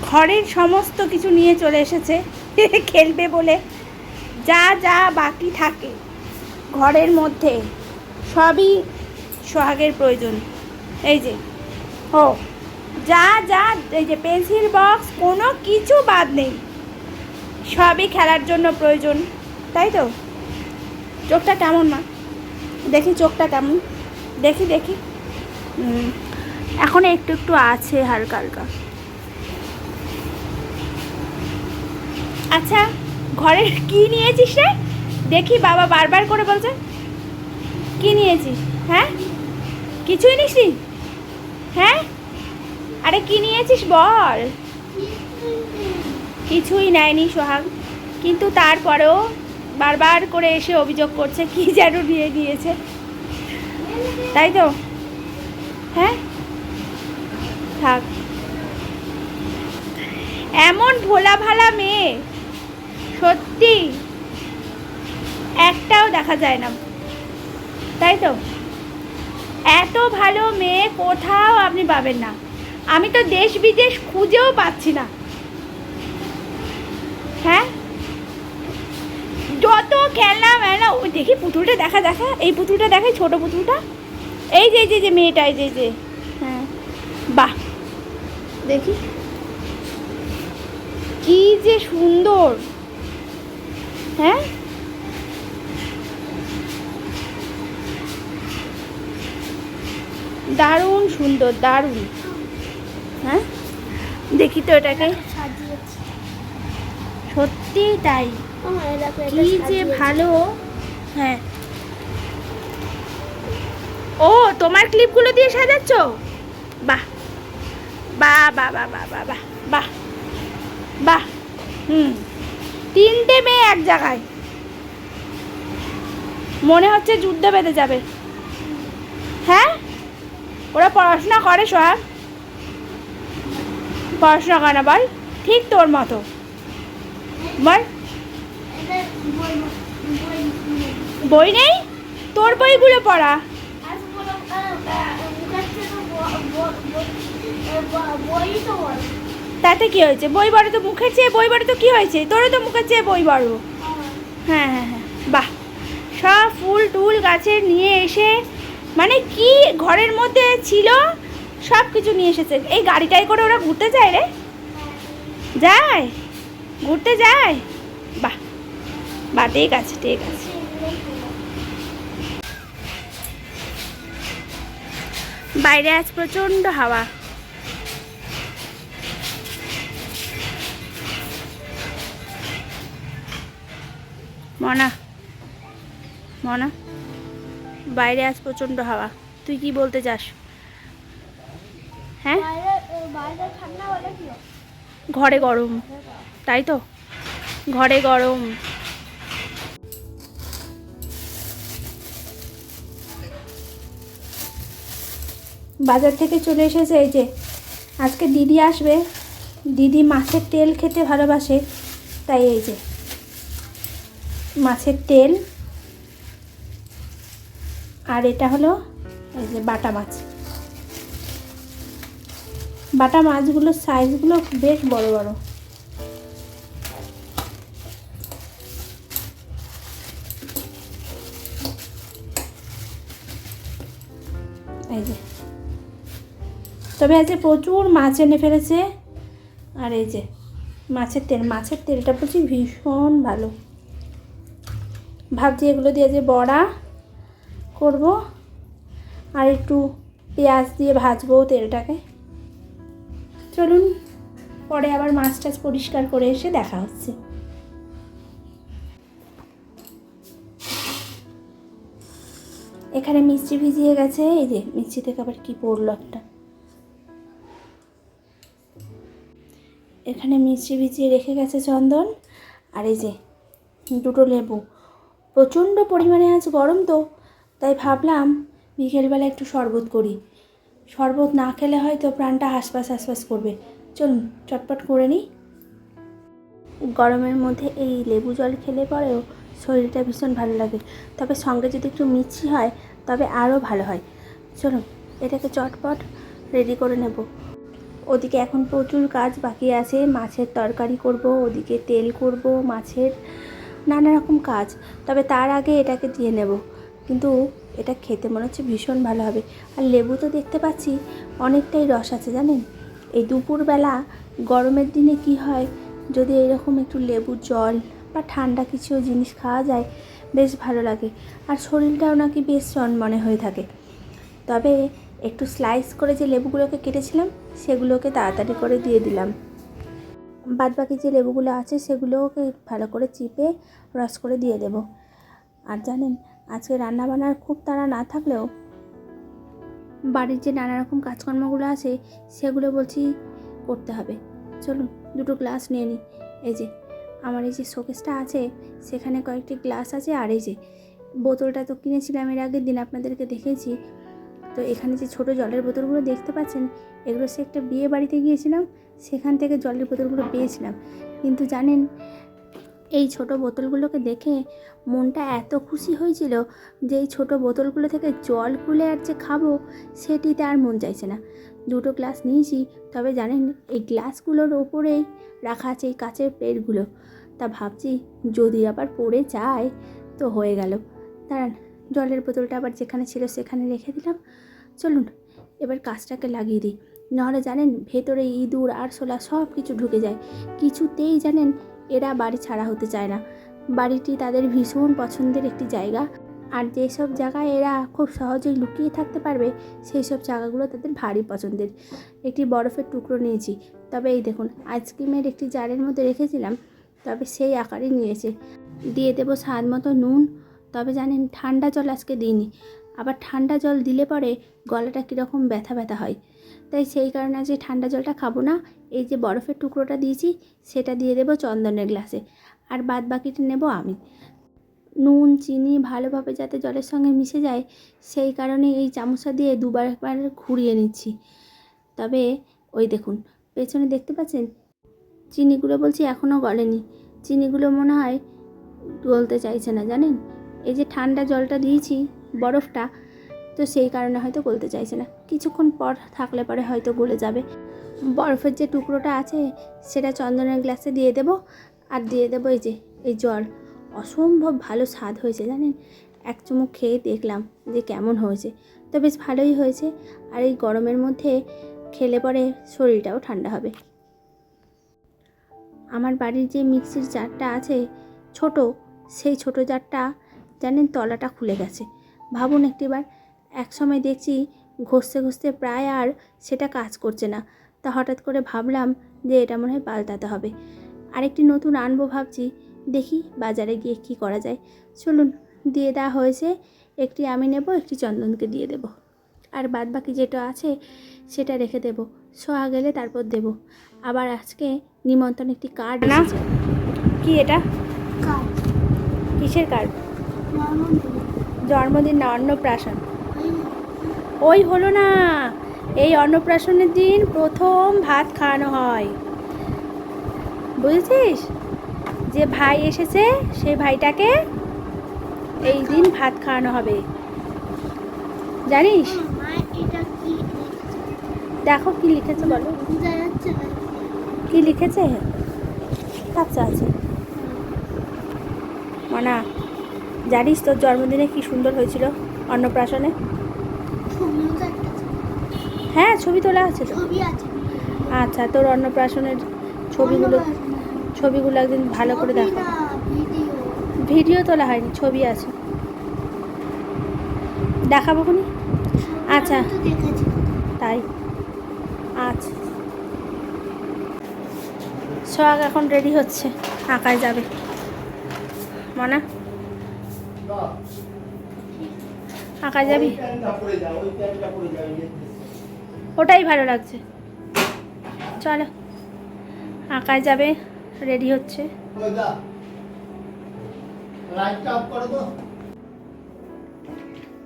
ঘরের সমস্ত কিছু নিয়ে চলে এসেছে খেলবে বলে। যা যা বাকি থাকে ঘরের মধ্যে সবই সোহাগের প্রয়োজন। এই যে যা যা এই যে পেন্সিল বক্স, কোনো কিছু বাদ নেই, সবই খেলার জন্য প্রয়োজন। তাই তো? চোখটা কেমন মা? দেখি চোখটা কেমন, দেখি দেখি। এখন একটু একটু আছে হালকা হালকা। আচ্ছা, ঘরে কি নিয়েছিস রে? দেখি, বাবা বারবার করে বলছে কি নিয়েছিস। হ্যাঁ, কিছুই নিসনি? হ্যাঁ, আরে কি নিয়েছিস বল। কিছুই নেয়নি সোহাগ, কিন্তু তারপরেও বারবার করে এসে অভিযোগ করছে কি যেন নিয়ে নিয়েছে। তাই তো? হ্যাঁ, থাক। এমন ভোলা ভালা মেয়ে সত্যি একটাও দেখা যায় না। তাই তো? এত ভালো মেয়ে কোথাও আপনি পাবেন না। আমি তো দেশ বিদেশ খুঁজেও পাচ্ছি না। হ্যাঁ, যত খেলনা মেলা, ওই দেখি পুতুলটা দেখা, এই পুতুলটা দেখে, ছোট পুতুলটা, এই যে যে মেয়েটা, এই যে হ্যাঁ, বাহ, দেখি কি যে সুন্দর। হ্যাঁ, দারুণ সুন্দর, দারুণ। হ্যাঁ, দেখি তো এটাকে, সত্যি তাই, কি যে ভালো। হ্যাঁ, ও তোমার ক্লিপগুলো দিয়ে সাজাচ্ছ? বাহ বাহ বাহ বাহ বাহ বাহ বাহ বাহ বাহ। তিনটে মেয়ে এক জায়গায়, মনে হচ্ছে যুদ্ধ বেঁধে যাবে। হ্যাঁ, ওরা পড়াশোনা করে সোহাগ? পড়াশোনা করে না বল? ঠিক তোর মতো বল। বই নেই? তোর বইগুলো পড়া। তাতে কি হয়েছে? বই বড় তো মুখের চেয়ে বই বড় তো কি হয়েছে? তোরও তো মুখের চেয়ে বই বড়। হ্যাঁ হ্যাঁ হ্যাঁ, বাহ। সব ফুল টুল গাছের নিয়ে এসে, মানে কি ঘরের মধ্যে ছিল সব কিছু নিয়ে এসেছে। এই গাড়িটাই করে ওরা ঘুরতে যায় রে? যায়, ঘুরতে যায়? বাহ বাহ, ঠিক আছে ঠিক আছে। বাইরে আজ প্রচণ্ড হাওয়া। মনা, মনা, বাইরে আজ প্রচণ্ড হাওয়া। তুই কি বলতে চাস? হ্যাঁ, ঘরে গরম। তাই তো, ঘরে গরম। বাজার থেকে চলে এসেছে। এই যে আজকে দিদি আসবে, দিদি মাছের তেল খেতে ভালোবাসে, তাই এই যে মাছের তেল, আর এটা হলো এই যে বাটা মাছ। বাটা মাছগুলোর সাইজগুলো বেশ বড় বড়। এই যে, তবে আজকে প্রচুর মাছ এনে ফেলেছে। আর এই যে মাছের তেল, মাছের তেলটা বলছি ভীষণ ভালো। ভাবছি এগুলো দিয়ে যে বড়া করব, আর একটু পেঁয়াজ দিয়ে ভাজবো তেলটাকে। চলুন, পরে আবার মাছ টাছ পরিষ্কার করে এসে দেখা হচ্ছে। এখানে মিষ্টি ভিজিয়ে গেছে। এই যে মিষ্টি থেকে আবার কি পড়লো একটা। এখানে মিষ্টি ভিজিয়ে রেখে গেছে চন্দন। আর এই যে দুটো লেবু। প্রচণ্ড পরিমাণে আজ গরম তো, তাই ভাবলাম বিকেলবেলা একটু শরবত করি। শরবত না খেলে হয়তো প্রাণটা হাসপাস হাসপাস করবে। চলুন চটপট করে নিই। গরমের মধ্যে এই লেবু জল খেলে পরেও শরীরটা ভীষণ ভালো লাগে, তবে সঙ্গে যদি একটু মিষ্টি হয় তবে আরও ভালো হয়। চলুন এটাকে চটপট রেডি করে নেব। ওদিকে এখন প্রচুর কাজ বাকি আছে, মাছের তরকারি করব, ওদিকে তেল করব মাছের, নানা রকম কাজ। তবে তার আগে এটাকে দিয়ে নেব, কিন্তু এটা খেতে মনে হচ্ছে ভীষণ ভালো হবে। আর লেবু তো দেখতে পাচ্ছি অনেকটাই রস আছে জানেন। এই দুপুরবেলা গরমের দিনে কি হয়, যদি এরকম একটু লেবুর জল বা ঠান্ডা কিছু জিনিস খাওয়া যায় বেশ ভালো লাগে, আর শরীরটাও নাকি বেশ চনমনে হয়ে থাকে। তবে একটু স্লাইস করে যে লেবুগুলোকে কেটেছিলাম সেগুলোকে তাড়াতাড়ি করে দিয়ে দিলাম। বাদবাকি যে লেবুগুলো আছে সেগুলোকে ভালো করে চিপে রস করে দিয়ে দেব। আর জানেন, আজকে রান্নাবান্নার খুব তাড়া না থাকলেও বাড়ির যে নানা রকম কাজকর্মগুলো আছে সেগুলো বলছি করতে হবে। চলুন দুটো গ্লাস নিয়ে নিই। এই যে আমার এই যে শোকেসটা আছে সেখানে কয়েকটি গ্লাস আছে, আর এই যে বোতলটা তো কিনেছিলাম এর আগের দিন, আপনাদেরকে দেখেছি। তো এখানে যে ছোট জলের বোতলগুলো দেখতে পাচ্ছেন, এগুলো সে একটা বিয়ে বাড়িতে গিয়েছিলাম, সেখান থেকে জলের বোতলগুলো পেয়েছিলাম। কিন্তু জানেন, এই ছোট বোতলগুলোকে দেখে মনটা এত খুশি হয়েছিল যে এই ছোট বোতলগুলো থেকে জল খুলে আর যে খাবো সেটিতে আর মন চাইছে না। দুটো গ্লাস নিয়েছি, তবে জানেন এই গ্লাসগুলোর ওপরেই রাখা আছে এই কাচের প্লেটগুলো। তা ভাবছি যদি আবার পড়ে যায় তো হয়ে গেল। দাঁড়ান, জলের বোতলটা আবার যেখানে ছিল সেখানে রেখে দিলাম। চলুন এবার কাজটাকে লাগিয়ে দিই, নাহলে জানেন ভেতরে ইঁদুর আরশোলা সব কিছু ঢুকে যায়। কিছুতেই জানেন এরা বাড়ি ছাড়া হতে চায় না। বাড়িটি তাদের ভীষণ পছন্দের একটি জায়গা, আর যেসব জায়গায় এরা খুব সহজেই লুকিয়ে থাকতে পারবে সেই সব জায়গাগুলো তাদের ভারী পছন্দের। একটি বরফের টুকরো নিয়েছি, তবে এই দেখুন আইসক্রিমের একটি জারের মধ্যে রেখেছিলাম, তবে সেই আকারই নিয়েছে। দিয়ে দেবো স্বাদ মতো নুন। তবে জানেন ঠান্ডা জল আজকে দিইনি, আবার ঠান্ডা জল দিলে পরে গলাটা কীরকম ব্যথা ব্যথা হয়, তাই সেই কারণে আজকে ঠান্ডা জলটা খাবো না। এই যে বরফের টুকরোটা দিয়েছি সেটা দিয়ে দেবো চন্দনের গ্লাসে, আর বাদ বাকিটা নেব আমি। নুন চিনি ভালোভাবে যাতে জলের সঙ্গে মিশে যায় সেই কারণে এই চামচটা দিয়ে দুবার একবার ঘুরিয়ে নিচ্ছি। তবে ওই দেখুন পেছনে দেখতে পাচ্ছেন চিনিগুলো বলছি এখনও গলেনি, চিনিগুলো মনে হয় গলতে চাইছে না জানেন। এই যে ঠান্ডা জলটা দিয়েছি বরফটা, তো সেই কারণে হয়তো গলতে চাইছে না, কিছুক্ষণ পর থাকলে পরে হয়তো গলে যাবে। বরফের যে টুকরোটা আছে সেটা চন্দনের গ্লাসে দিয়ে দেব, আর দিয়ে দেবো এই যে এই জল। অসম্ভব ভালো স্বাদ হয়েছে জানেন, এক চুমুক খেয়ে দেখলাম যে কেমন হয়েছে, তো বেশ ভালোই হয়েছে। আর এই গরমের মধ্যে খেলে পরে শরীরটাও ঠান্ডা হবে। আমার বাড়ির যে মিক্সির জারটা আছে ছোট, সেই ছোট জারটা জানেন তলাটা খুলে গেছে। ভাবুন একটিবার, এক সময় দেখছি ঘষতে ঘষতে প্রায় আর সেটা কাজ করছে না। তা হঠাৎ করে ভাবলাম যে এটা মনে হয় পাল্টাতে হবে, আরেকটি নতুন আনবো ভাবছি। দেখি বাজারে গিয়ে কি করা যায়। চলুন দিয়ে দেওয়া হয়েছে, একটি আমি নেব, একটি চন্দনকে দিয়ে দেব, আর বাদ বাকি যেটা আছে সেটা রেখে দেব, সোয়া গেলে তারপর দেব। আবার আজকে নিমন্ত্রণ একটি কার্ড এসেছে। কি এটা? কার্ড। কিসের কার্ড? জন্মদিন না অন্নপ্রাশন? ওই ওই হলো না, এই অন্নপ্রাশনের দিন প্রথম ভাত খাওয়ানো হয়, বুঝেছিস? যে ভাই এসেছে সেই ভাইটাকে এই দিন ভাত খাওয়ানো হবে, জানিস? মা এটা কি লিখেছে? দেখো কি লিখেছে বলো। বোঝা যাচ্ছে না। কি লিখেছে? আচ্ছা আছে মানা, জানিস তোর জন্মদিনে কি সুন্দর হয়েছিল অন্নপ্রাশনে? ছবিও তো একটা আছে। হ্যাঁ ছবি তোলা আছে তো। ছবি আছে। আচ্ছা তোর অন্নপ্রাশনের ছবিগুলো ছবিগুলো একদিন ভালো করে ছবি দেখো। না, ভিডিও। ভিডিও তোলা হয়নি, ছবি আছে, দেখাবো খুনি। আচ্ছা আমি তো দেখেছি। তাই আচ্ছা। সোহাগ এখন রেডি হচ্ছে, আঁকায় যাবে। মনা আঁকায় যাবি? ওটাই ভালো লাগছে, চলো আঁকায় যাবে, রেডি হচ্ছে।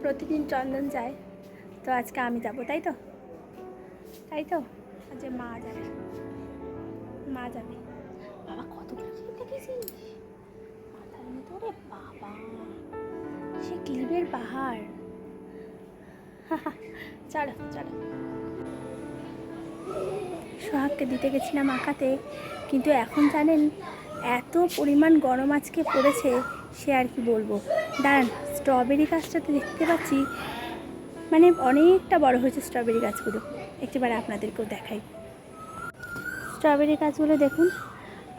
প্রতিদিন চন্দন যায়, তো আজকে আমি যাব, তাই তো? তাই তো আজকে মা যাবে, মা যাবে। বাবা কতগুলো ক্লিপ দেখেছিস মাথার ভিতরে, বাবা সে ক্লিপের পাহাড়। চলো চলো। সোহাগকে দিতে গেছিলাম আঁকাতে, কিন্তু এখন জানেন এত পরিমাণ গরম আজকে পড়েছে, সে আর কি বলবো। দাঁড়ান, স্ট্রবেরি গাছটাতে দেখতে পাচ্ছি মানে অনেকটা বড় হয়েছে স্ট্রবেরি গাছগুলো, একটিবার আপনাদেরকেও দেখাই। স্ট্রবেরি গাছগুলো দেখুন,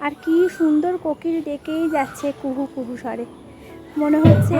আর কি সুন্দর কোকিল ডেকেই যাচ্ছে কুহু কুহু স্বরে, মনে হচ্ছে